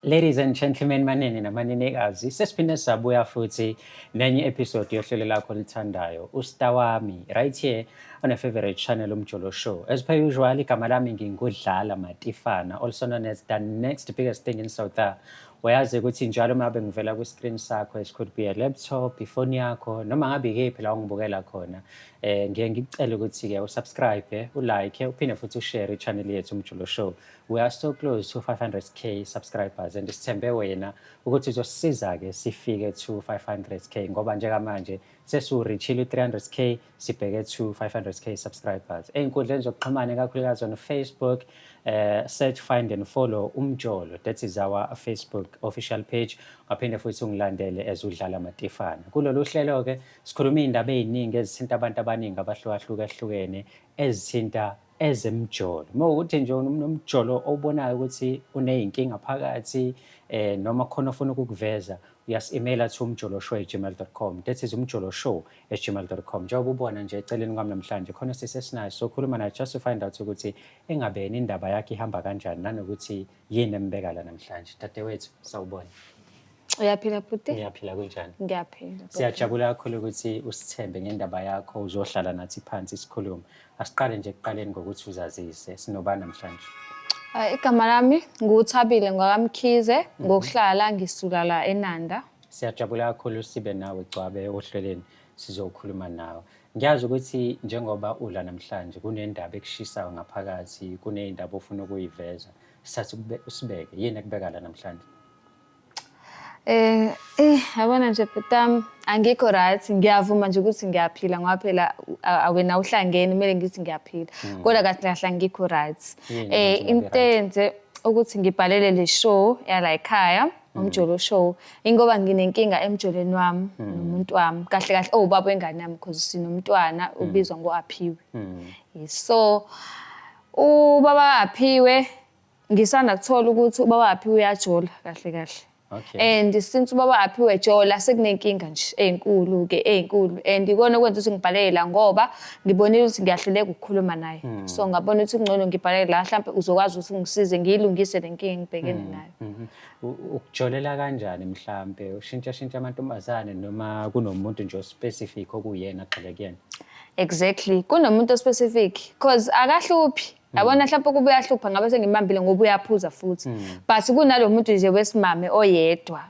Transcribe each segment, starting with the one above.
Ladies and gentlemen, manene namanenekazi, sesiphinde sabuya futhi nenye episode yohlelo lakho lithandayo, uStar wami, right here on a favorite channel uMjolo Show. As per usual, igama lami nginguDlala Matifana, also known as the next biggest thing in South Africa. Wayazi ukuthi njalo uma ngabe ngivela ku-screen sakho, it could be a laptop, ifoni yakho, noma ngabe ikephi la ungibukela khona, ngiye ngikucela ukuthi-ke usubscribe, ulike, uphinde futhi ushare i-channel yethu uMjolo Show. We are so close to 500k subscribers and sithembe wena ukuthi uzosisiza-ke sifike to 500k ngoba njengamanje sesiwurichile 300k sibheke to 500k subscribers. Ey'nkundleni zokuxhumana kakhulukazi on Facebook, search, find and follow uMjolo. That is our Facebook official page. Ngaphinde futhi ungilandele as uDlala Matifana. Kulolu hlelo-ke sikhuluma iy'ndaba ey'ningi ezithinta abantu abaningi abahlukahlukene ezithinta ezemjolo. Mawukuthi nje unomjolo obonayo ukuthi uney'nkinga phakathi noma khona ofuna ukukuveza, uyasi-emaila to umjoloshow@gmail.com. That is umjoloshow@gmail.com. Njengoba ubona nje eceleni kwami namhlanje khona sisesinayo sokhuluma naye just to find out ukuthi engabe yini indaba yakhe ihamba kanjani nanokuthi yini embeka la namhlanje. Dadewethu, sawubona. Uyaphila bhuti? Ngiyaphila kunjani? Ngiyaphila. Siyajabula kakhulu ukuthi usithembe ngendaba yakho uzohlala nathi phansi sikhulume. Asiqale nje ekuqaleni ngokuthi uzazise sinobani namhlanje. Igama lami nguThabile ngwakamkhize, ngokuhlala ngisula la eNanda. Siyajabula kakhulu sibe nawe Gcwabe ohlelweni sizokhuluma nawe. Ngiyazi ukuthi njengoba ula namhlanje kunendaba ekushisayo ngaphakathi, kunezindaba ofuna ukuyiveza. Sathi usibeke yini ekubeka la namhlanje? Yabona nje bhutam, angikho right, ngiyavuma nje ukuthi ngiyaphila ngoba phela wena uhlangene kumele ngithi ngiyaphila. Kodwa kahle kahle angikho right. Into enze ukuthi ngibhalele le show yala ekhaya, uMjolo Show, ingoba nginenkinga emjoleni wami nomuntu wami. Kahle kahle ubaba wengane yami because sinomntwana ubizwa ngoAphiwe. So ubaba Aphiwe ngisanda kuthola ukuthi ubaba Aphiwe uyajola kahle kahle. Okay. And since ubaba Aphiwe ejola sekunenkinga nje ey'nkulu and ikona okwenza ukuthi ngibhalele la ngoba ngibonile ukuthi ngiyahluleka ukukhuluma naye. So ngabona ukuthi kungcono ngibhalele la mhlambe uzokwazi ukuthi ngisize ngiyilungise le nkinga engibhekene nayo. Ukujolela kanjani mhlambe ushintsha amantombazane noma kunomuntu nje specific okuyena agxile kuyena? Exactly, kunomuntu specific because akahluphi. Yabona mhlawumbe kuba uyahlupha ngabe sengimambile ngoba uyaphuza futhi. But kunalomuntu nje wesimame oyedwa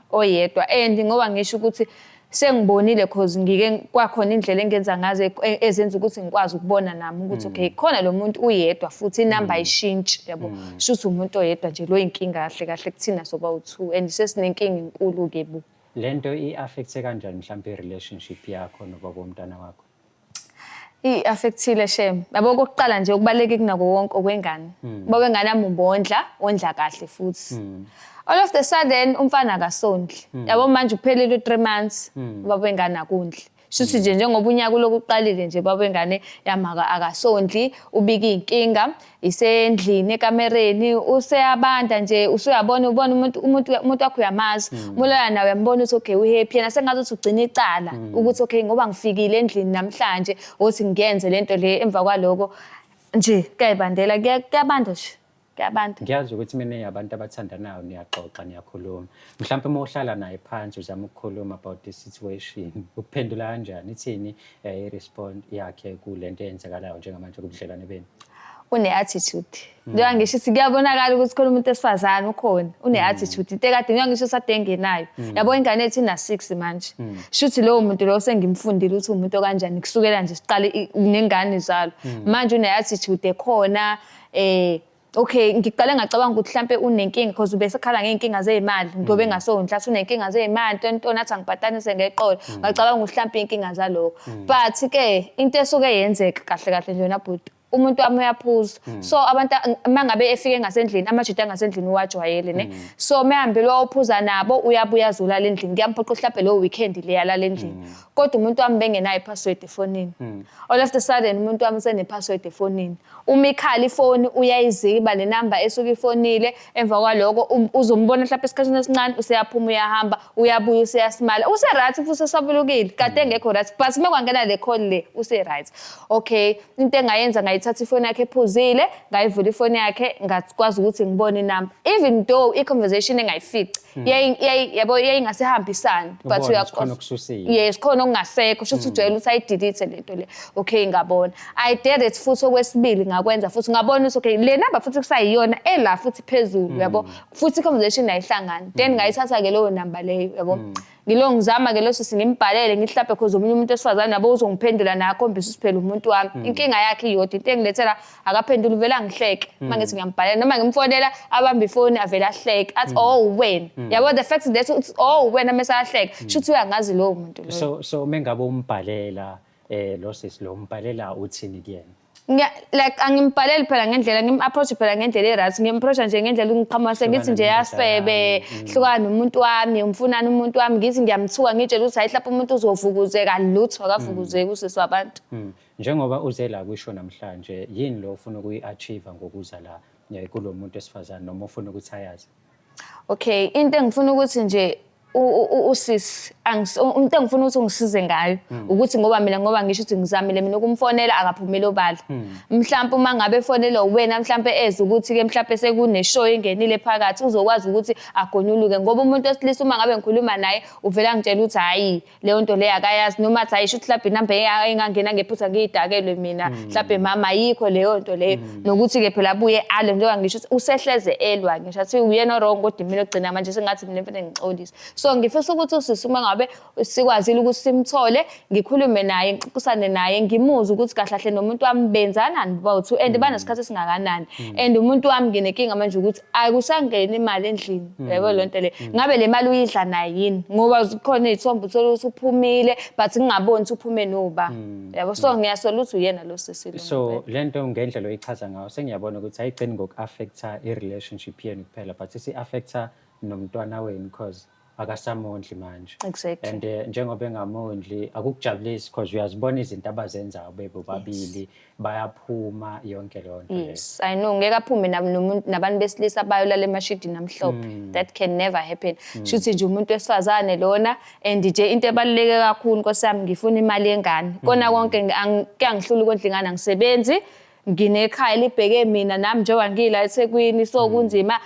and ngoba ngisho ukuthi sengibonile because ngike kwakhona indlela engenza ngaze ezenza ukuthi ngikwazi ukubona nami ukuthi okay khona lo muntu uyedwa futhi inamba ayishintshi yabo. Shuthi umuntu oyedwa nje lo inkinga kahle kahle kuthina soba u2 and sesinenkinga enkulu ke bu. Lento i-affecte kanjani mhlambe i-relationship yakho nobaba womntana wakho? I-affectile shem. Yabo kokuqala nje ukubaleke kunako wonke okwengane. Baba wengane yami ondla kahle futhi. All of the sudden umfana akasondli. Yabo manje uphelele 3 months baba wengane akundli. Shuthi nje njengoba unyaka lokuqalile nje baba wengane yami akasondli, ubika inkinga, isendlini ekamereni, useyabanda nje, ubona umuntu wakho uyamazi. Mulala nawe uyambona ukuthi okay uhappy yena sengathi ugcina icala ukuthi okay ngoba ngifikile endlini namhlanje ukuthi ngiyenze lento le emva kwaloko nje kuyayibandela kuyabanda nje. Ngiyazi ukuthi mina abantu abathandanayo niyaxoxa niyakhuluma. Mhlawumbe uma uhlala naye phansi uzama ukukhuluma about the situation, ukuphendula kanjani? Ithini i-respond yakhe kulento eyenzekalayo njengamanje kubudlelwane benu? Une-attitude. Njengoba ngisho kuyabonakala ukuthi khona umuntu esifazane ukhona une-attitude. Into ekade njengoba ngisho sade engenayo. Yabo ingane ethu ina6 manje. Shuthi lowo muntu lo sengimfundile ukuthi umuntu okanjani kusukela nje siqale nengane izalo. Manje une-attitude ekhona okay ngiqale ngacabanga ukuthi mhlambe unenkinga because ube sekhala ngeenkinga zezimali ngoba engasondla athi unenkinga zezimali ntona athi angibhatanise ngeqolo ngacabanga ukuthi mhlambe inkinga zaloko but ke into esuke yenzeka kahle kahle nje nabhuti umuntu wami uyaphuza so abantu mangabe efike ngasendlini amajita ngasendlini uwajwayele ne so mehambile ophuza nabo uyabuya azula lendlini ngiyamphoqa mhlambe lo weekend le yala lendlini kodwa umuntu wami bengenayo ipassword efonini all of the sudden umuntu wami sene password efonini uma ikhala ifoni uyayiziba le number esuka ifonile emva kwaloko uzombona mhlambe esikhathini esincane useyaphuma uyahamba uyabuya useyasimala right futhi usabulukile kade engekho right but uma kwangena le call le right okay into engayenza ngayithatha ifoni yakhe ephuzile ngayivula ifoni yakhe ngakwazi ukuthi ngibone inamba even though i-conversation engayifici yabo yayingasehambisani but khona ukususiwe. yes khona okungasekho kusho ukuthi ujwayele ukuthi ayidelete lento le okay ngabona I did it futhi okwesibili ngakwenza futhi ngabona ukuthi okay le number futhi kusayiyona ela futhi phezulu yabo futhi i-conversation ayihlangani then ngayithatha ke leyo number leyo yabo ngilo ngizama ke loso singimbhalele ngihlaphe because omunye umuntu esifazane yabo uzongiphendula nakhombisa isiphela umuntu wami inkinga yakhe iyodwa into engilethela akaphendula uvela ngihleke mangithi ngiyambhalela noma ngimfonela abamba ifoni avela ahleke athi oh wena yabo the fact that it's oh wena mase ahleke shuthi uyangazi lowo muntu lo so mengabe umbhalela lo sisi lo umbhalela uthini kuyena like angimbhaleli phela ngendlela ngim-approach phela ngendlela e-right ngim-approach nje ngendlela ungiqhamase ngithi nje yasebe hlukana nomuntu wami umfunani umuntu wami ngithi ngiyamthuka ngitshela ukuthi hayi mhlawumbe umuntu uzovukuzeka lutho akavukuzeki usisi wabantu njengoba uze la kwisho namhlanje yini lo ufuna ukuyi-achieve ngokuza la kulo muntu esifazane noma ufuna ukuthi ayazi okay into engifuna ukuthi nje usisi into engifuna ukuthi ungisize ngayo ukuthi ngoba ngisho ukuthi ngizamile mina ukumfonela akaphumeli obala mhlawumbe uma ngabe efonela wena mhlawumbe eze ukuthi ke mhlawumbe sekune show engenile phakathi uzokwazi ukuthi agonyuluke ngoba umuntu wesilisa uma ngabe ngikhuluma naye uvela ngitshela ukuthi hayi leyo nto leyo akayazi noma athi ayisho ukuthi mhlawumbe inamba engangena ngephutha ngiyidakelwe mina mhlawumbe mama ayikho leyo nto leyo nokuthi ke phela abuye ale njengoba ngisho ukuthi usehleze elwa ngisho athi uyena wrong kodwa mina ogcina manje sengathi mina mfana ngixolisa so ngifisa ukuthi usisi uma ngabe sikwazile ukuthi simthole ngikhulume naye ngixoxisane naye ngimuzwe ukuthi kahle kahle nomuntu wami benzanani both and banesikhathi singakanani and umuntu wami nginenkinga manje ukuthi akusangena imali endlini yabo le nto le ngabe le mali uyidla naye yini ngoba zikhona izithombe uthola ukuthi uphumile but ngingaboni ukuthi uphume noba yabo so ngiyasola ukuthi uyena lo sisi lo so lento ngendlela oyichaza ngayo sengiyabona ukuthi ayigcini ngoku-affecta i-relationship yenu kuphela but isi-affecta nomntwana wenu because akasamondli manje exactly and njengoba engamondli akukujabulisi because uyazibona izinto abazenzayo bebo babili bayaphuma yonke leyo nto yes I know ngeke aphume nabantu besilisa bayolala emashidini amhlophe that can never happen shuthi nje umuntu wesifazane lona and nje into ebaluleke kakhulu Nkosi yami ngifuna imali engane kona konke kuyangihlula ukondla ingane angisebenzi nginekhaya libheke mina nami njengoba ngila eThekwini so kunzima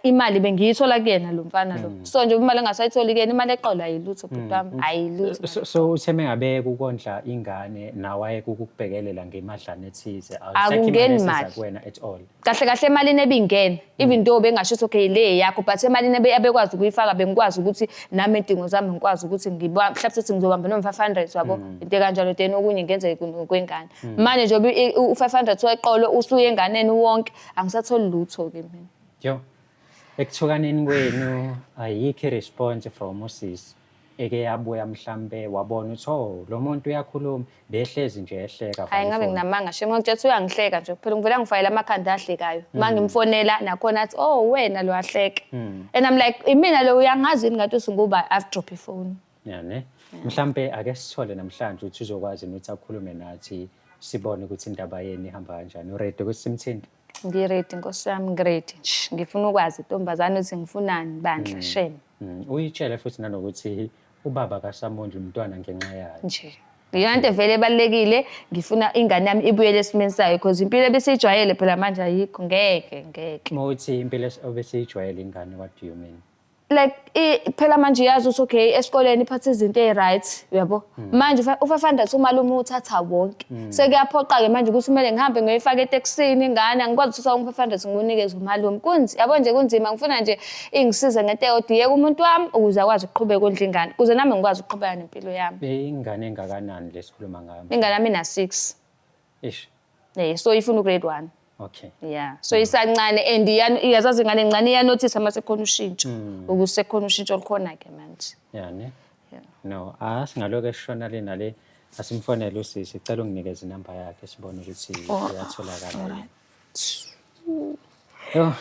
imali bengiyithola kuyena lo mfana lo so nje imali engasayitholi kuyena imali eqolo ayilutho bhuti wami ayilutho so utheme ngabe ukondla ingane nawe ukukubhekelela ngemadlana ethize akungeni mali kuwena at all kahle kahle emalini ebingena even though bengasho ukuthi okay le yakho but emalini abekwazi ukuyifaka bengikwazi ukuthi nami idingo zami ngikwazi ukuthi mhlawumbe sithi ngizobamba no 500 yabo into kanjalo then okunye ngenze kwengane manje nje u500 eqolo usuye enganeni wonke angisatholi lutho ke mina yo ekuthokaneni kwenu ayikho i-response from usisi eke yabuya mhlambe wabona ukuthi lo muntu uyakhuluma behlezi nje ehleka hayi ngabe nginamanga shema ngitshela uyangihleka nje kuphela ngivela ngifayela amakhanda ahlekayo mangimfonela nakhona athi wena lo ahleka and I'm like imina lo uyangazi ngathi usunguba I've dropped ifone yani mhlambe ake sithole namhlanje ukuthi uzokwazi ukuthi akhulume nathi sibone ukuthi indaba yeni ihamba kanjani uready ukuthi simthinte ngiready Nkosi yami ngiready ngifuna ukwazi intombazane ukuthi ngifunani bandla shame uyitshele futhi nanokuthi ubaba kasamondli umntwana ngenxa yayo nje Yonke vele ebalekile ngifuna ingane yami ibuyele esimeni sayo because impilo ebesijwayele phela manje ayikho ngeke Mawuthi impilo obesijwayele ingane what do you mean like phela manje yazi ukuthi okay esikoleni iphatha izinto eziright uyabo manje u500 umalume uthatha wonke sekuyaphoqa ke manje ukuthi kumele ngihambe ngiyoyifaka eTaxini ingane angikwazi ukuthi u500 nginikeze umalume yabo nje kunzima ngifuna nje ingisize ngento eyodiyeka umuntu wami ukuze akwazi ukuqhubeka kondla ingane ukuze nami ngikwazi ukuqhubeka nempilo yami ingane engakanani lesikhuluma ngayo ingane yami ina 6 ish so ifuna grade 1 okay yeah so isancane and iyazazi ingane encane iyanotice amase khona ushintsho ukuse khona ushintsho likhona ke manje yani no singaloke esishona lena le asimfonele usisi sicela unginikeze inamba yakhe sibone ukuthi iyatholakala yo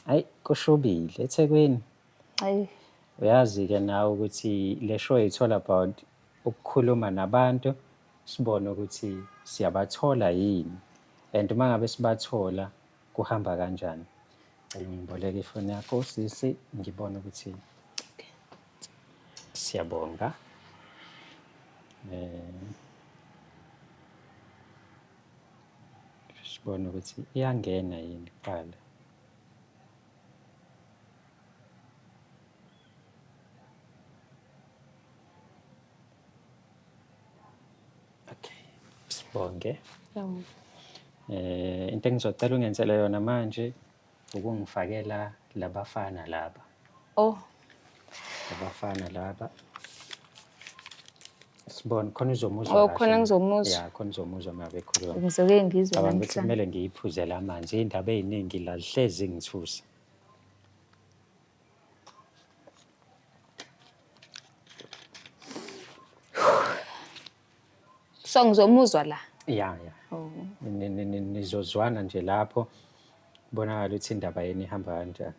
ay kushobile eThekwini hayi uyazi ke nawe ukuthi le show it's all about ukukhuluma nabantu sibone ukuthi siyabathola yini and mangabe sibathola kuhamba kanjani ngimboleka ifoni yakho sisi ngibone ukuthi siyabonga sibone ukuthi iyangena yini kuqala. Okay, sibonge. Into engizocela ungenzele yona manje ukungifakela labafana laba. Oh, Labafana laba. Sibone khona uzomuzwa oh khona ngizomuzwa. Ya, khona uzomuzwa uma bekhuluma. Ngizoke ngizwe Cabanga ukuthi namhlanje. kumele ngiyiphuzele amanzi. Iy'ndaba ey'ningi la zihlezi ngithusa. So ngizomuzwa la. Ya. Oh. Nizozwana nje lapho bonakala ukuthi indaba yeni ihamba kanjani.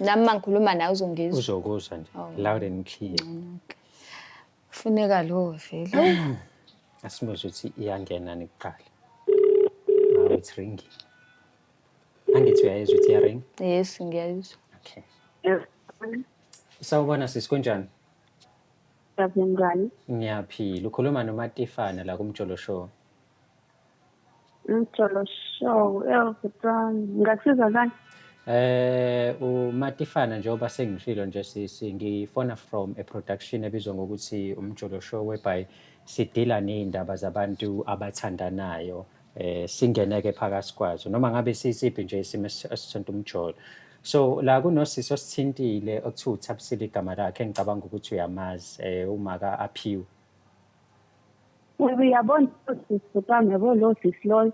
Nami mangikhuluma nawe uzongizwa. Uzokuzwa nje loud and clear. Kufuneka lo vele. Asimuzwe ukuthi iyangena nikuqala. It's ringing. Angithi uyayizwa ukuthi iyaring? Yes, ngiyayizwa. Okay. Yes. Sawubona sisi kunjani? Ngani? Ngiyaphila. Ukhuluma noMatifana la kumjolo show. Umjolo show. Ngasiza kanjani? uMatifana njengoba sengishilo nje sisi ngifona from a production ebizwa ngokuthi umjolo show whereby sidila nezindaba zabantu abathandanayo singeneke phakathi kwazo noma ngabe sisiphi nje isimo esithonta umjolo. So la kunosisi osithintile okuthiwa uThabisile igama lakhe engicabanga ukuthi uyamazi umaka Aphiwe. Uyabona ukuthi sibhekana yabo lo sisi lo.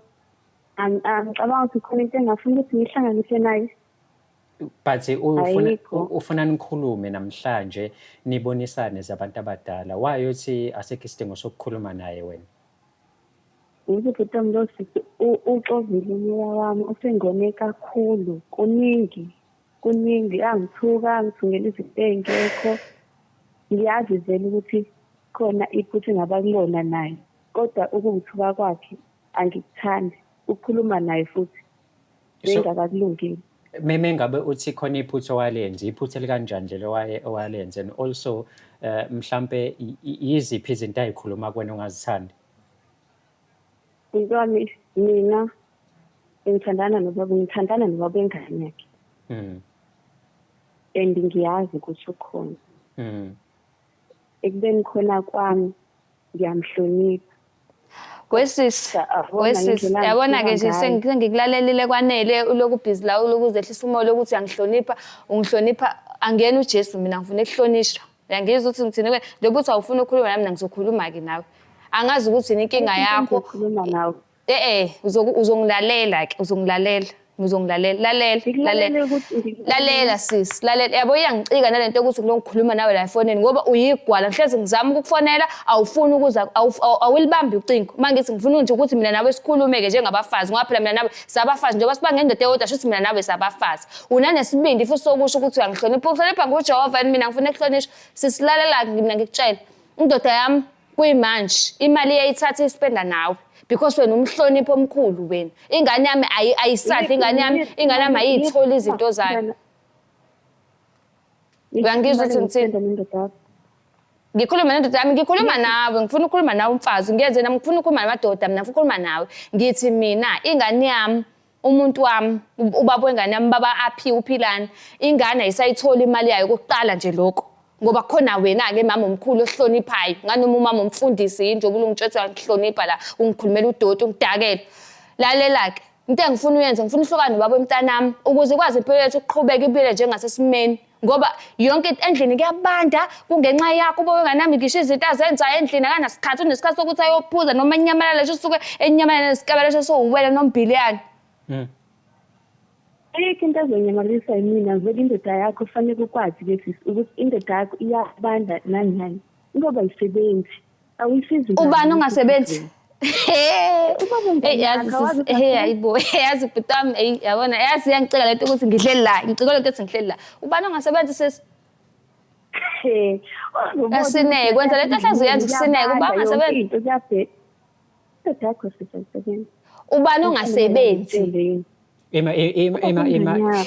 Ngicabanga ukuthi khona into engafuna ukuthi ngihlanganise naye. But ufuna nikhulume namhlanje nibonisane zabantu abadala. Why uthi asekho isidingo sokukhuluma naye wena? Ukuthi lo sisi uxovile umoya wami usengone kakhulu kuningi angithuka ngithungela izinto engekho. Ngiyazi vele ukuthi khona iphutha ngabakulona naye kodwa ukungithuka kwakhe angikuthandi ukukhuluma naye futhi ngingakakulungile. Meme ngabe uthi khona iphutha walenze iphutha likanjani nje owalenze and also mhlambe yiziphi izinto ayikhuluma kwena ongazithandi? Ngiyami mina ngithandana nobaba engane yakhe. And ngiyazi ukuthi ukhona. Ekubeni khona kwami ngiyamhlonipha. Kwesisi yabona ke nje sengikulalelile kwanele uloku busy la ukuzehlisa umoya lokuthi uyangihlonipha ungihlonipha angena uJesu mina ngifuna ukuhlonishwa. Uyangizwa ukuthi ngithini njengoba uthi awufuna ukukhuluma nami ngizokhuluma ke nawe. Angazi ukuthi inkinga yakho. Ukukhuluma nawe. Uzongilalela ke uzongilalela lalela sis lalela yabo iyangicika nalento ukuthi ngilokukhuluma nawe la efoneni ngoba uyigwala ngihlezi ngizama ukukufonela awufuni ukuza awulibambi ucingo mangithi ngifuna nje ukuthi mina nawe sikhulume ke njengabafazi ngoba phela mina nawe sabafazi njengoba sibange indoda eyodwa shuthi mina nawe sabafazi unanesibindi futhi sokusho ukuthi uyangihlonipha uhlonipha ngoJehova mina ngifuna ukuhlonishwa sisilalela mina ngikutshela indoda yami kuyimanje imali iyayithatha ispenda nawe because wena umhlonipho omkhulu wena ingane yami ayisadla ingane yami ayitholi izinto zayo. Uyangizwa ukuthi ngithini? Ngikhuluma nendoda yami ngikhuluma nawe ngifuna ukukhuluma nawe umfazi ngiyenze nami ngifuna ukukhuluma namadoda mina ngifuna ukukhuluma nawe ngithi mina ingane yami umuntu wami ubaba wengane yami baba Aphiwe uPhilani ingane ayisayithola imali yayo kokuqala nje lokho ngoba khona wena ke mama omkhulu ohloniphayo nganoma umama umfundisi injoba ulungitshela ngihlonipha la ungikhulumela udoti ungidakela lalela ke into engifuna uyenze ngifuna uhlukane nobaba emntanami ukuze ikwazi impilo yethu ukuqhubeka impilo njengasesimeni ngoba yonke into endlini kuyabanda kungenxa yakho ubaba wenganami ngisho izinto azenzayo endlini akanasikhathi unesikhathi sokuthi ayophuza noma enyamalala nje usuke enyamalala nesikabela nje sowuwela nombhiliyani. Ayikho into ezonyamalisa mina vele indoda yakho fanele ukwazi ke sisi ukuthi indoda yakho iyabanda nani ngoba isebenzi awuyisizi ubani ongasebenzi ayibo yazi butami yabona yazi yangicela lento ukuthi ngihleli la ngicela lento ethi ngihleli la ubani ongasebenzi sisi asineke kwenza lento ehlazi uyazi kusineke ubani ongasebenzi indoda yakho sisebenzi ubani ongasebenzi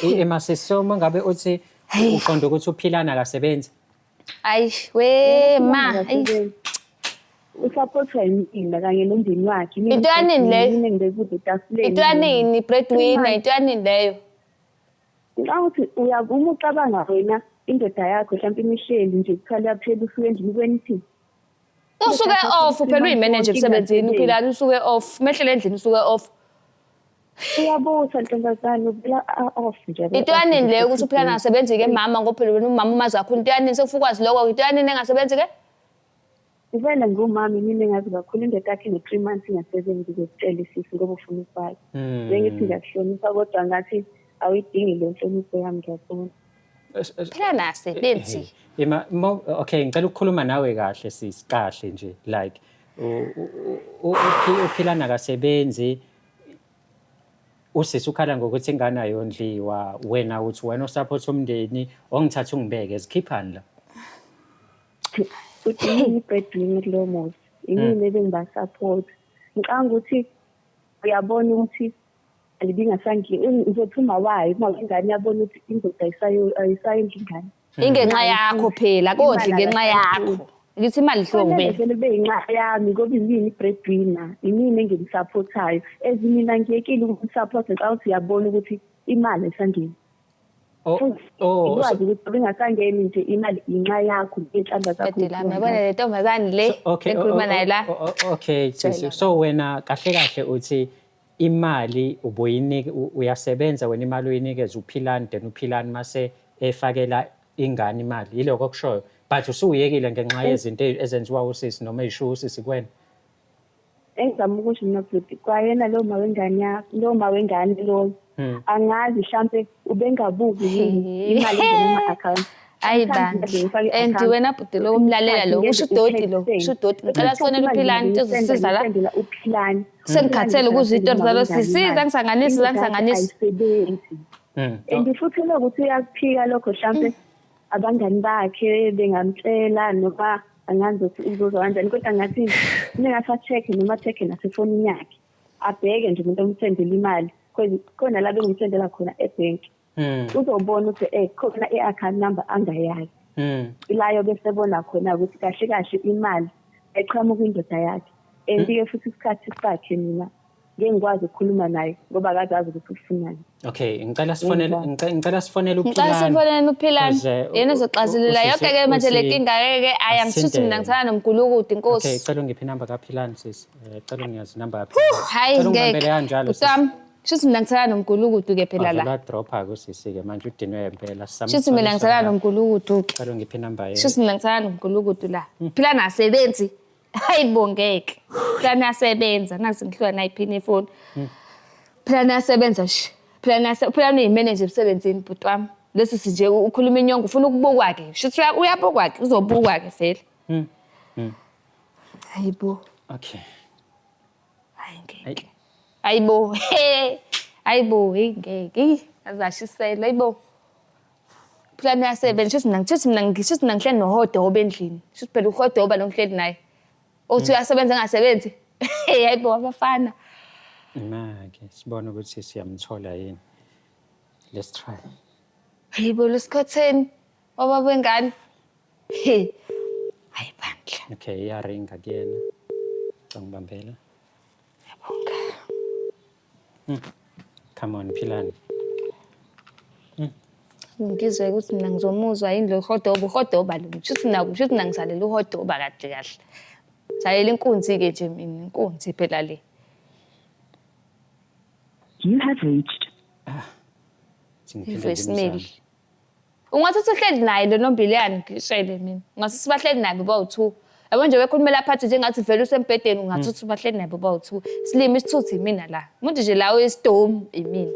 ema sesoma ngabe uthi uqonda ukuthi uPhilana akasebenzi ayi we ma usupportwa yimina kanye nomndeni wakhe. Into yanini leyo? Mina ngibekude etafuleni. Into yanini breadwinner, into yanini leyo? Ngawuthi uyavuma ucabanga wena indoda yakho mhlawumbe imihleli nje kuthwala yaphela usuke endlini kwenithini. Usuke off phela uyimanager emsebenzini uphilana usuke off. Mehlele endlini usuke off. Uyabuza ntombazane ubila off nje. Into yanini leyo ukuthi uphilana ngasebenzi ke mama ngoba phela wena umama umazi kakhulu. Into yanini sekufa ukwazi lokho. Into yanini engasebenzi ke? Ivela ngumama mina engazi kakhulu indoda yakhe ne3 months ingasebenzi ukutshela isisi ngoba ufuna ukwazi. Ngithi ngiyahlonipha kodwa ngathi awuyidingi le nhlonipho yami ngiyabona. Phela nasebenzi. Okay, ngicela ukukhuluma nawe kahle sis, kahle nje like uphilana kasebenzi usisi ukhala ngokuthi ingane ayondliwa wena uthi wena usupport umndeni ongithatha ungibeke ezikhiphani la. Uthi yini breadwinner kulo muzi yini ebengibasupport ngicanga ukuthi uyabona ukuthi alibingasangile uzothuma wayi uma ingane yabona ukuthi indoda ayisayendla ingane Ingenxa yakho phela kodwa ingenxa yakho ngithi imali ihlobo vele beyinxa yami ngoba yini breadwinner yini engimsupportayo ezimina ngiyekile ukumsupport xa uthi uyabona ukuthi imali esangeni ikwazi ukuthi bengasangeni nje imali inxa yakho ngenhlamba zakho yabona le ntombazane le ekhuluma nayo la. Okay so wena kahle kahle uthi imali uboyinike uyasebenza wena imali uyinikeza uphilana then uphilana mase efakela ingane imali yiloko kushoyo but usuyekile ngenxa yezinto ezenziwa usisi noma eyisho usisi kwena. Engizama ukusho mina futhi kwayena lo ma wengane lo angazi mhlambe ubengabuki yini imali ngema account. Hayi bandla and wena bhuti lo umlalela lo usho udoti lo usho udoti ngicela sonela uphilana into ezisiza la uphilana sengikhathele ukuzwa izinto zalo sisiza ngisanganisi and futhi lokuthi uyakuphika lokho mhlambe abangani bakhe bengamtshela noma angazi ukuthi uzoza kanjani kodwa ngathi ningafa check noma check nasefonini yakhe abheke nje umuntu omsendela imali khona la bengimsendela khona ebank uzobona ukuthi khona i-account number angayazi ilayo bese bona khona ukuthi kahle kahle imali eqhamuka kwindoda yakhe and-ke futhi isikhathi sakhe mina ngengikwazi ukukhuluma naye ngoba akazazi ukuthi ufunani. Okay, ngicela sifonele uphilana yena uzoxazulula yonke ke manje le nkinga ke ayangisuthi mina ngithanda nomgulukudu inkosi. Okay, cela ngiphi inamba kaphilana sis. Cela ngiyazi inamba yakhe. Hayi ngeke. Utami Shuthi mina ngithanda nomgulukudu ke phela la. La drop akusisi ke manje udinwe impela. Shuthi mina ngithanda nomgulukudu. Cela ngiphi inamba yakhe. Shuthi mina ngithanda nomgulukudu la. Philana asebenzi. Hayibongeke. Philana asebenza nazi ngihlwa nayiphini ifoni. Philana asebenza sh. Philana uyimanager emsebenzini bhuti wami. Lesi sinje ukhuluma inyongo ufuna ukubukwa ke. Shuthi uyabukwa ke uzobukwa ke vele. Hayibo. Okay. Hayi ngeke. Hayibo. Hayibo ngeke. Azashisela hayibo. Philana asebenza shuthi mina ngihleli nohodoba endlini. Shuthi phela uhodoba lo ngihleli naye. Uthi uyasebenza engasebenzi. Hayibo abafana. Ke sibona ukuthi siyamthola yini. Let's try. Hayibo lesikhotheni baba wengane. Hayi bandla. Okay, iyaringa kuyena. Ngibambela. Yabonga. Come on Philana. Ngizwe ukuthi mina ngizomuzwa yini lo uhodoba lo. Shuthi mina ngisalela uhodoba kahle kahle. Sayela inkunzi ke nje mina inkunzi phela le. You have reached. Voicemail. Ungathi sihleli naye lo Nombiliyani ngishayile mina. Ungathi sibahleli naye boba2. Yabo nje bekhuluma lapha nje ngathi vele usembedeni ungathi uthi bahleli naye boba2. Silima isithuthi mina la. Umuntu nje lawo eStorm imina.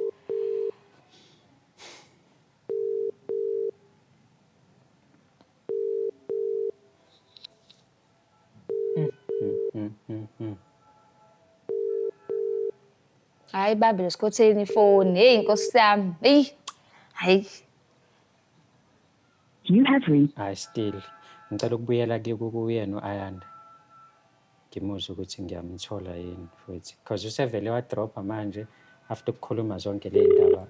Hayi babe lesikhotheni ifoni. Hey inkosi yami. Hey. Hayi. You have reached. I still ngicela ukubuyela kuyena uAyanda. Ngimuzwe ukuthi ngiyamthola yini futhi because usevele wa drop manje after ukukhuluma zonke le ndaba.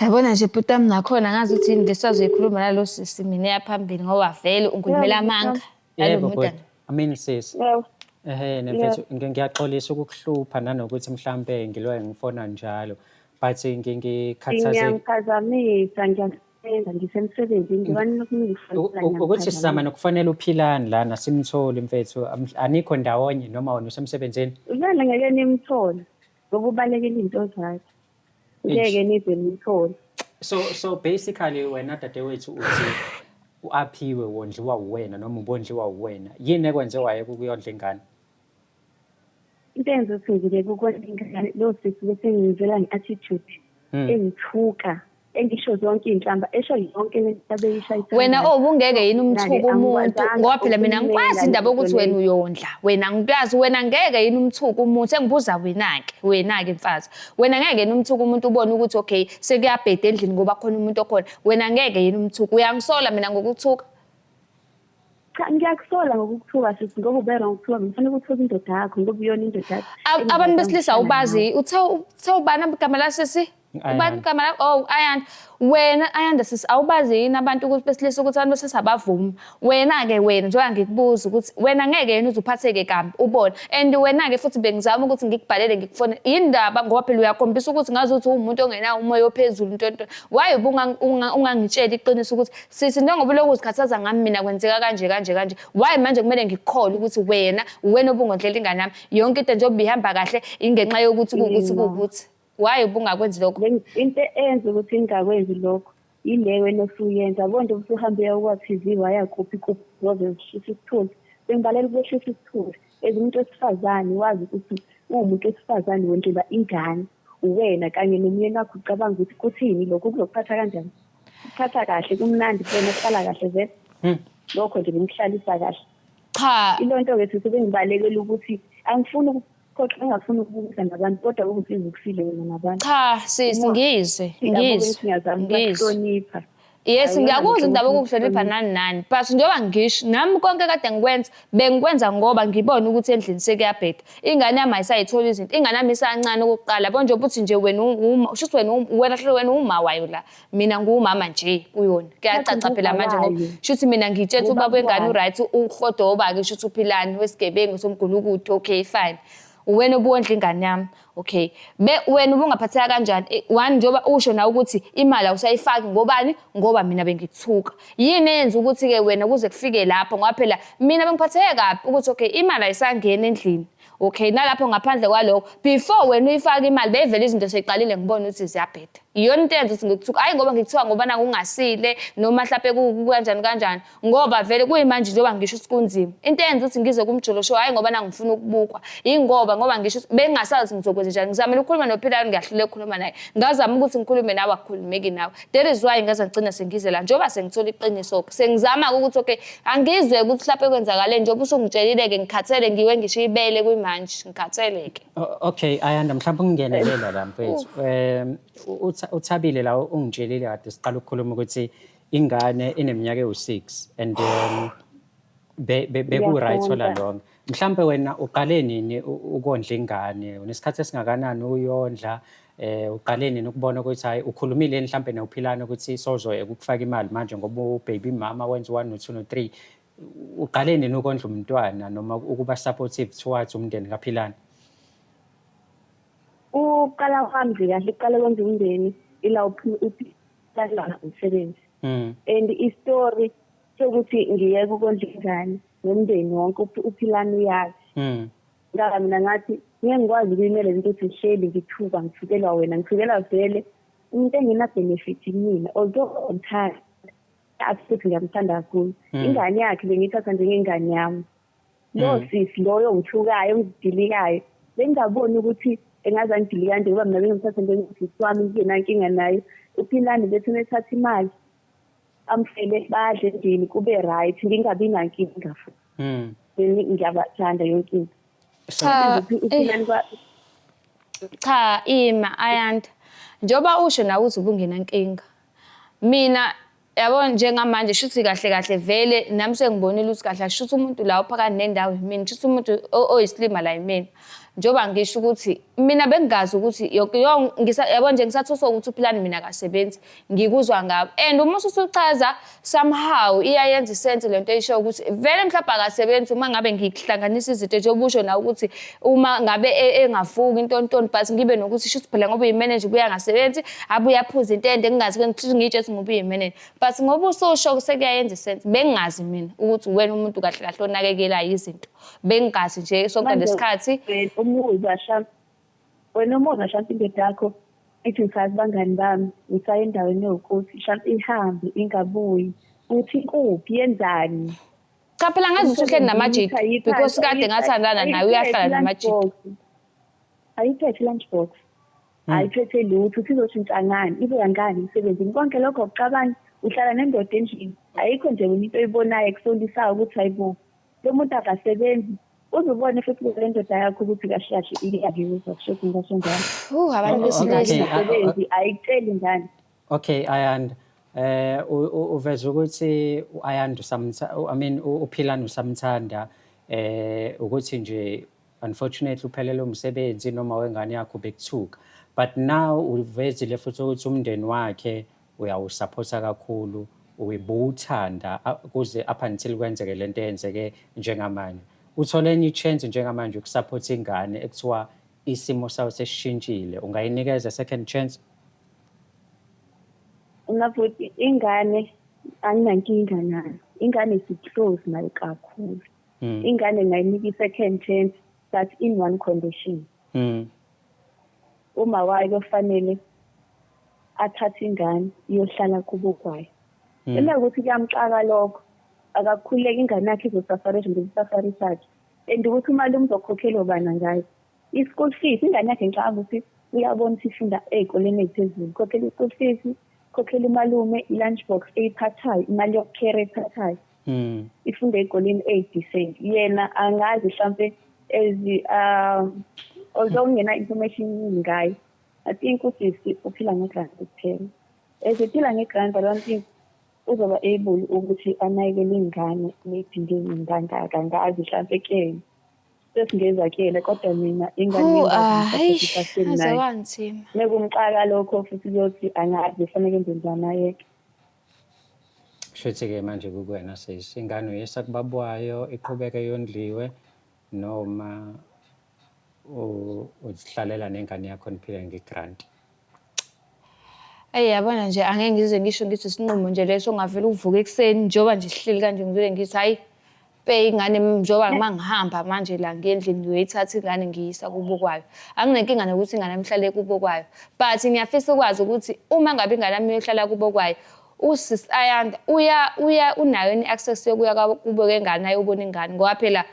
Yabona nje butami nakhona ngazi ukuthi yini lesazoyikhuluma nalo sisi mina yaphambili ngoba vele ungikhulumela amanga. Yebo I mean sis, Yebo. nemfethu ngiyaxolisa ukukuhlupha nanokuthi mhlambe ngiloye ngifona njalo. But ngikhathazekile Ngiyaphazamisa, ngiyasebenza, ngisemsebenzini, ngibani lokuningi ukuthi sizama nokufanele uphilani lana simthole mfethu. Anikho ndawonye noma wena usemsebenzini? Vele ngeke nimthole ngoba ubalekile into zakhe. Ngeke nize nimthole. So basically wena dadewethu uthi uaphiwe wondliwa uwena noma ubondliwa uwena. Yini ekwenze wayeka ukuyondla ingane? Into enze ukuthi ngike ukondla ingane lo sisi bese ngivela nge-attitude engithuka engisho zonke inhlamba esho yonke lento abeyishayisa. Wena ubungeke yini umthuka umuntu ngoba phela mina ngikwazi indaba ukuthi wena uyondla. Wena ngikwazi wena ngeke yini umthuka umuntu sengibuza wena-ke mfazi. Wena ngeke yini umthuka umuntu ubone ukuthi okay sekuyabheda endlini ngoba khona umuntu okhona. Wena ngeke yini umthuka uyangisola mina ngokuthuka. Cha ngiyakusola ngokuthuka sithi ngoba ubera ngokuthuka ngifanele ukuthuka indoda yakho ngoba iyona indoda yakho. Abantu besilisa ubazi uthawubana igama lasisi? Ubani igama la Ayanda. Wena Ayanda sisi awubazi yini abantu ukuthi besilisa ukuthi abantu besesabavuma. Wena-ke wena njengoba ngikubuza ukuthi wena ngeke yini uzuphatheke kabi ubone. And wena-ke futhi bengizama ukuthi ngikubhalele ngikufone indaba ngoba phela uyakhombisa ukuthi ngazuthi umuntu ongenawo umoya ophezulu ntonto. Why ungangitshela iqiniso ukuthi sisi njengoba lokhu uzikhathaza ngami mina kwenzeka kanje. Why manje kumele ngikukhole ukuthi wena obungondlela ingane yami yonke into njengoba ihamba kahle ingenxa yokuthi kukuthi. Why ubungakwenzi lokho? Into enze ukuthi ngingakwenzi lokho ile wena osuyenza yabo nje usuhambe yakwa-TV wayakuphi kuze ushisa isithunzi. Bengibalela ukushisa isithunzi ezimuntu wesifazane wazi ukuthi uwumuntu wesifazane wendlela ingane uwena kanye nomyeni wakho ucabanga ukuthi kuthini lokho kuzokuphatha kanjani. Kuphatha kahle kumnandi phela uhlala kahle vele. Lokho nje ngimhlalisa kahle. Cha Ilonto-ke sithi bengibalekela ukuthi angifuni kodwa engafuni ukubuza nabantu kodwa ukuthi ukusile wena nabantu. Cha sisi ngizwe. Ukuhlonipha. Yes ngiyakuzwa indaba yokuhlonipha nani but njengoba ngisho nami konke kade ngikwenza bengikwenza ngoba ngibona ukuthi endlini sekuyabheda. Ingane yami ayisayithola izinto. Ingane yami isancane okokuqala bonje ubuthi nje wena uma wayo la mina ngumama nje kuyona. Kuyacaca phela manje ngoba shuthi mina ngitshela ubaba wengane uright uhodoba-ke shuthi uphilani wesigebengu somgulukuthi okay fine. Wena ubondla ingane yami okay wena ubungaphatheka kanjani one njengoba usho nawe ukuthi imali awusayifaki ngobani ngoba mina bengithuka yini enza ukuthi-ke wena kuze kufike lapho ngoba phela mina bengiphatheke kabi ukuthi okay imali ayisangena endlini okay nalapho ngaphandle kwalokho before wena uyifaka imali beyivele izinto seyiqalile ngibona ukuthi ziyabheda iyona into enza ukuthi ngikuthuka hayi ngoba ngikuthuka ngoba nakungasile noma mhlawumbe kanjani ngoba vele kuyimanje njengoba ngisho ukuthi kunzima into enza ukuthi ngize kumjolo show hayi ngoba nangifuna ukubukwa ngoba ngisho bengingasazi ngizokwenza njani ngizamile ukukhuluma noPhilani ngiyahlule ukukhuluma naye ngazama ukuthi ngikhulume nawe akukhulumeki nawe that is why ngaze ngigcina sengize la njengoba sengithola iqiniso sengizama ukuthi okay angizwe ukuthi mhlawumbe kwenzakale njengoba usungitshelile-ke ngikhathele ngiwe ngisho ibele manje ngikhatheleke. Okay Ayanda mhlawumbe ungingenelela la mfethu. Uthabile la ungitshelile kade siqala ukukhuluma ukuthi ingane ineminyaka ewu6 and beku right ola lonke. Mhlawumbe wena uqale nini ukondla ingane? Unesikhathi esingakanani uyondla? Uqale nini ukubona ukuthi hayi ukhulumile mhlawumbe noPhilani ukuthi sozoyeka ukufaka imali manje ngoba ubaby mama wenza 1 no 2 no 3. Uqale nini ukondla umntwana noma ukuba supportive towards umndeni kaPhilani? Uqala kwami kahle uqala kwenza umndeni ila uphila umsebenzi. And istory sokuthi ngiyeke ukondla ingane nomndeni wonke uPhilani uyazi. Ngaka mina ngathi ngeke ngikwazi ukuyimela into ukuthi ngisheli ngithuka ngithukelwa wena ngithukela vele umuntu engena benefit mina although ngithanda absolutely ngiyamthanda kakhulu. Ingane yakhe bengithatha njengengane yami. Lo sisi loyo ngithukayo ngidilikayo bengingaboni ukuthi engaze ngidilika kanje ngoba mina bengimthatha njengosisi wami ngiyena inkinga naye. uPhilani bethi nethatha imali amfele badle endlini kube right ngingabi nankinga futhi. Ngiyabathanda yonke into. Cha ima Ayanda njengoba usho nawe uthi ubungena nkinga mina yabona njengamanje shuthi kahle vele nami sengibonile ukuthi kahle shuthi umuntu la uphakathi nendawo yimini shuthi umuntu oyislima la yimini njengoba ngisho ukuthi mina bengingazi ukuthi yabo nje ngisathusa ukuthi uPhilani mina akasebenzi ngikuzwa ngabo and uma usuchaza somehow iyayenza isense lento eyisho ukuthi vele mhlawumbe akasebenzi uma ngabe ngihlanganisa izinto nje obusho na ukuthi uma ngabe engavuki intontoni but ngibe nokuthi shuthi phela ngoba uyimanager kuya ngasebenzi abuye aphuza intende ngingazi ngithi ngitshe ngoba uyimanager but ngoba ususho sekuyayenza isense bengingazi mina ukuthi wena umuntu kahle kahle onakekelayo izinto bengingazi nje sonke lesikhathi wena umuzwa shampe indoda yakho ithi ngisazi bangani bami ngisaye endaweni yokuthi shampe ihambe ingabuyi uthi kuphi yenzani cha phela ngazi ukuthi uhleli namajiki because kade ngathandana naye uyahlala namajiki ayiphethe lunchbox ayiphethe lutho sizoshintsha ngani ibe kangani emsebenzini konke lokho ukucabanga uhlala nendoda endlini ayikho nje into oyibonayo ekusolisa ukuthi hayibo lo muntu akasebenzi uzubone futhi le ndoda yakho ukuthi kashashe iyabiza kusho ngasonjalo abantu besilisa ayiceli ngani okay Ayanda uveza ukuthi Ayanda uPhilani usamthanda ukuthi nje unfortunately uphelele umsebenzi noma wengane yakho bekuthuka but now uvezile futhi ukuthi umndeni wakhe uyawusupporta kakhulu uyibuthanda kuze up until kwenzeke lento eyenzeke njengamanje uthole enye chance njengamanje ukusupport ingane ekuthiwa isimo sawo sesishintshile ungayinikeza second chance unafuthi ingane anginankinga nayo ingane si-close nayo kakhulu ingane ngayinika i-second chance but in one condition uma wayo kufanele athathe ingane iyohlala kubo kwayo ena ukuthi kuyamxaka lokho akakhuleka ingane yakhe izosafarisha ngesafari sakhe and ukuthi imali umzokhokhela obana ngayo i-school fees ingane yakhe ngicabanga ukuthi uyabona ukuthi ifunda ey'koleni eziphezulu khokhela i-school fees khokhela imalume i-lunchbox eyiphathayo imali yokukhera eyiphathayo ifunda ey'koleni ey'decent yena angazi mhlampe although ngena information ngayo I think ukuthi uphila ngegrant kuphela eziphila ngegrant but I don't think uzoba able ukuthi anakekele ingane nedinge ingangaka ngazi mhlampe ke sesingezakele kodwa mina ingane azawanzima nekumxaka lokho futhi kuyothi angazi kufanele enze njani ayeke shothi-ke manje kukwena sesi ingane uyesa kubabwayo iqhubeke yondliwe noma uzihlalela nengane yakho niphile ngegrant yabona nje angeke ngize ngisho ngithi isinqumo nje leso ngavela uvuka ekuseni njengoba nje sihleli kanje ngivele ngithi hayi ingane njengoba mangihamba manje la ngendlini ngiyoyithatha ingane ngiyisa kubo kwayo anginenkinga nokuthi ingane mhlale kubo kwayo but ngiyafisa ukwazi ukuthi uma ngabe ingane yami iyohlala kubo kwayo usis Ayanda unayo i-access yokuya kubo kengane ayobona ingane ngoba phela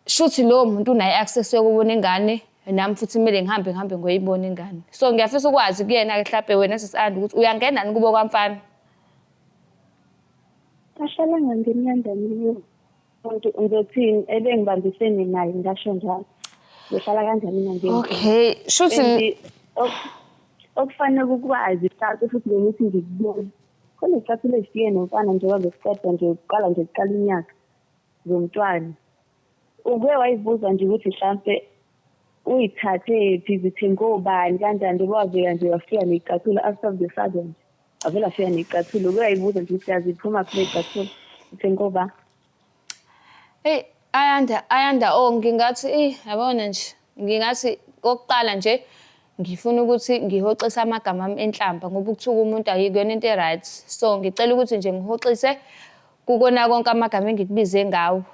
shuthi lo muntu unayo i-access yokubona ingane nami futhi kumele ngihambe ngoyibona ingane so ngiyafisa ukwazi kuyena ke mhlawumbe wena sisanda ukuthi uyangena nini kubo kwamfana ahlala ngangeniyandayo umuntu uzothini ebengibambisene naye ngasho njalo ngihlala kanjani ngangeni okay shuthi okufanele ukwazi mhlawumbe futhi ukuthi ngikubone khona isikhathi lesifike nomfana njengoba besiqeda nje uqala inyaka zomntwana uke wayibuza nje ukuthi mhlawumbe uyithathe phizithe ngobani kanjani wavela nje wafika neyicathula after the sudden avela afika neyicathula uyayibuza nje ukuthi yaziphuma kule yicathula uthe ngoba Ayanda ngingathi yabona nje ngingathi kokuqala nje ngifuna ukuthi ngihoxise amagama ami enhlamba ngoba ukuthuka umuntu ayikuyona into right so ngicela ukuthi nje ngihoxise kukona konke amagama engikubize ngawo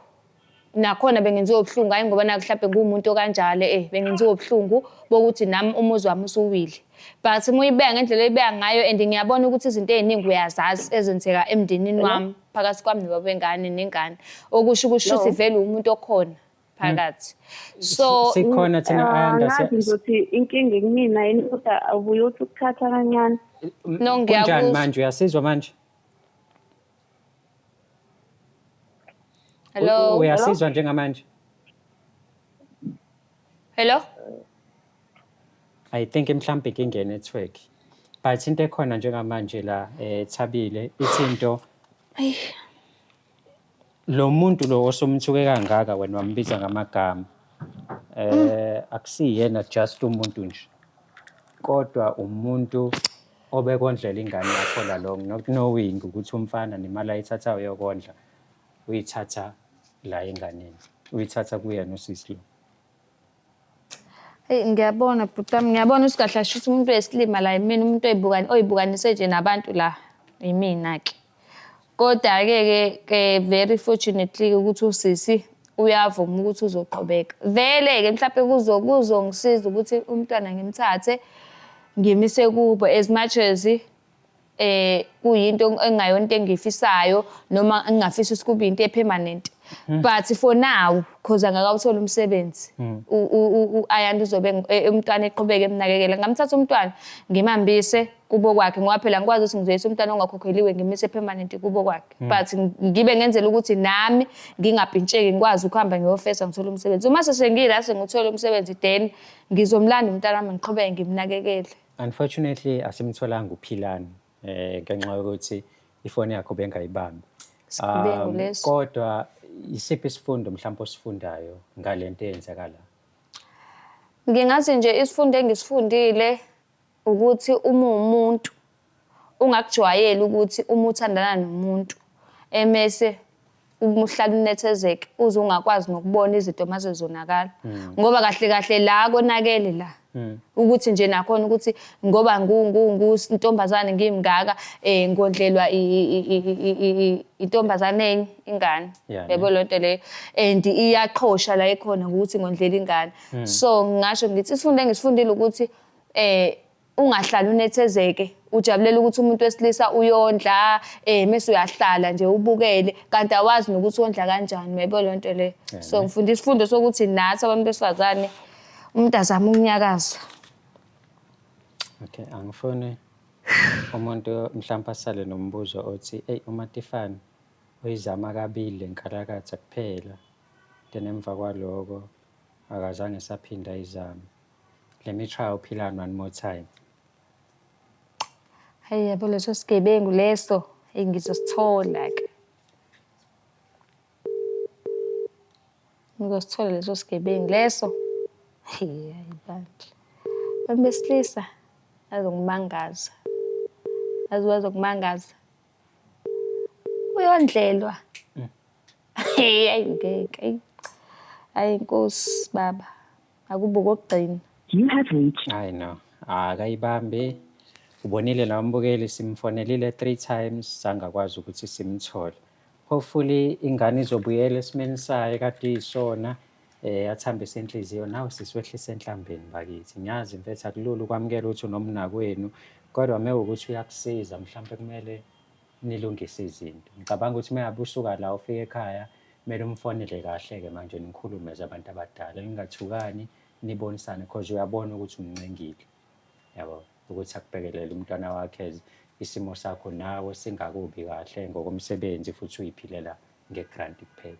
nakhona bengenziwe ubuhlungu hayi ngoba nakuhlaphe ngumuntu okanjalo bengenziwe ubuhlungu bokuthi nami umuzi wami usuwile but muyibeka ngendlela oyibeka ngayo and ngiyabona ukuthi izinto eziningi uyazazi ezenzeka emndenini wami phakathi kwami nobaba wengane nengane okusho ukuthi vele umuntu okhona phakathi so sikhona thina Ayanda ukuthi inkinga kumina yini kodwa abuye uthi ukuthatha kancane no ngiyakuzwa kunjani manje uyasizwa manje hello uyasizwa njengamanje hello I think mhlambe inkinga network but into ekhona njengamanje la Thabile ithinto lo muntu lo osumthuke kangaka wena wambiza ngamagama akusiyena just umuntu nje kodwa umuntu obekondlela ingane yakho la long not knowing ukuthi umfana nemali ayithathayo yokondla uyithatha la enganeni uyithatha kuyena usisi lo. Hey ngiyabona bhutam ngiyabona usikahle shuthi umuntu wesilima la yimina umuntu oyibukanise nje nabantu la yimina ke. Kodwa ke very fortunately ukuthi usisi uyavuma ukuthi uzoqhubeka. Vele ke mhlawumbe kuzongisiza ukuthi umntwana ngimthathe ngimise kubo as much as kuyinto engayona into engiyifisayo noma engingafisa ukuthi kube into epermanent. But for now because angakawuthola umsebenzi ayanda uzobe umntwana eqhubeke emnakekela ngamthatha umntwana ngimambise kubo kwakhe ngoba phela ngikwazi ukuthi ngizoyisa umntwana ongakhokheliwe ngimise permanent kubo kwakhe but ngibe ngenzela ukuthi nami ngingapintsheki ngikwazi ukuhamba ngiyofesa ngithola umsebenzi uma sesengila sengithola umsebenzi then ngizomlanda umntwana wami ngiqhubeke ngimnakekele. Unfortunately asimtholanga uphilani ngenxa yokuthi ifoni yakho bengayibambi. Kodwa isiphi isifundo mhlawumbe osifundayo ngalento eyenzakala? Ngingathi nje isifundo engisifundile ukuthi uma umuntu ungakujwayeli ukuthi uma uthandana nomuntu emese umuhlala unethezeke uze ungakwazi nokubona izinto mase zonakala ngoba kahle la konakele la ukuthi nje nakhona ukuthi ngoba ngintombazane ngimngaka ngondlelwa intombazane ingane yebo lonto le and iyaqhosha la ekhona ukuthi ngondlela ingane so ngisho ngithi isifundo engisifundile ukuthi ungahlali unethezeke ujabulela ukuthi umuntu wesilisa uyondla mase uyahlala nje ubukele kanti awazi nokuthi ondla kanjani yebo lonto le so ngifunda isifundo sokuthi nathi abantu besifazane umuntu azama ukunyakaza. Okay angifone umuntu mhlawumbe asale nombuzo othi uma Tifani uyizama kabili lenkalakatha kuphela then emva kwaloko akazange saphinda izama let me try uphilani one more time. Hayi yabo leso sigebengu leso ngizosithola ke ngizosithola leso sigebengu leso hayi bantu besilisa azokumangaza azokumangaza uyondlelwa hayi ngeke hayi Nkosi baba akubuka okugcina You have reached. I know akayibambi ubonile nambukeli simfonelile 3 times sangakwazi ukuthi simthole. Hopefully ingane izobuyela esimeni sayo kade isona athambise inhliziyo nawe siswehlisa enhlambeni bakithi. Ngiyazi mfethu akulula ukwamukela ukuthi unomnakwenu kodwa mewukuthi uyakusiza mhlawumbe kumele nilungise izinto. Ngicabanga ukuthi meyabe usuka la ufika ekhaya kumele umfonele kahle ke manje nikhulume abantu abadala ningathukani nibonisane because uyabona ukuthi umncengile yabo ukuthi akubhekelele umntwana wakhe isimo sakho nawe singakubi kahle ngokomsebenzi futhi uyiphilela ngegrant kuphela.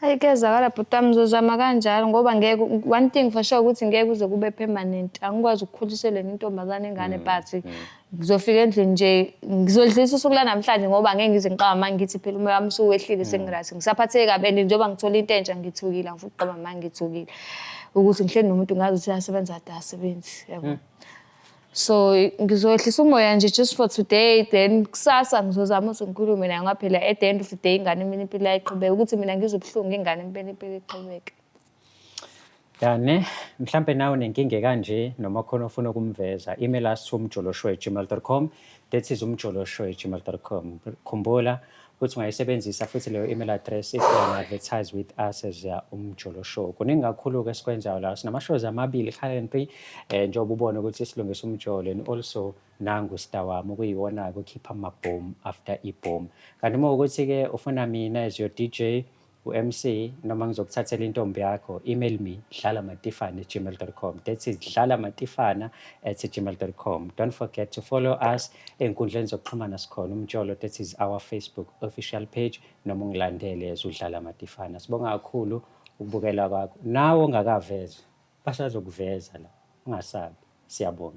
Hayi kezakala bhutam ngizozama kanjalo ngoba ngeke one thing for sure ukuthi ngeke kuze kube permanent angikwazi ukukhulisela intombazane ingane but ngizofika endlini nje ngizodlisa usuku la namhlanje ngoba ngeke ngize ngiqaba manje ngithi phela umoya wami usuwehlile sengirathi ngisaphatheke kabi and njengoba ngithola into entsha ngithukile angifuni ukuqaba manje ngithukile ukuthi ngihleli nomuntu ngazi ukuthi uyasebenza kade asebenzi yabo. So ngizoyehlisa umoya nje just for today then kusasa ngizozama ukuthi ngikhulume naye ngaphela at the end of the day ingane mina impilo ayiqhubeke ukuthi mina ngizobhlungu ingane impilo iqhubeke. Yane mhlambe nawe nenkinga kanje noma khona ufuna ukumveza email us umjolosho@gmail.com that is umjolosho@gmail.com. Khumbula ukuthi ungayisebenzisa futhi leyo email address if you want to advertise with us as umjolosho. Kuningi kakhulu ke sikwenzayo la sinama-shows amabili currently njengoba ubona ukuthi silungisa umjolo and also nangu star wami okuyiwona-ke ukhipha ama-boom after i-boom. Kanti uma ukuthi ke ufuna mina as your DJ u-MC noma ngizokuthathela intombi yakho email me dlalamatifana@gmail.com that is dlalamatifana@gmail.com. Don't forget to follow us ey'nkundleni zokuxhumana sikhona umjolo that is our Facebook official page noma ungilandele as uDlala Matifana. Sibonga kakhulu ukubukela kwakho nawe ongakaveza basazokuveza la ungasabi siyabonga.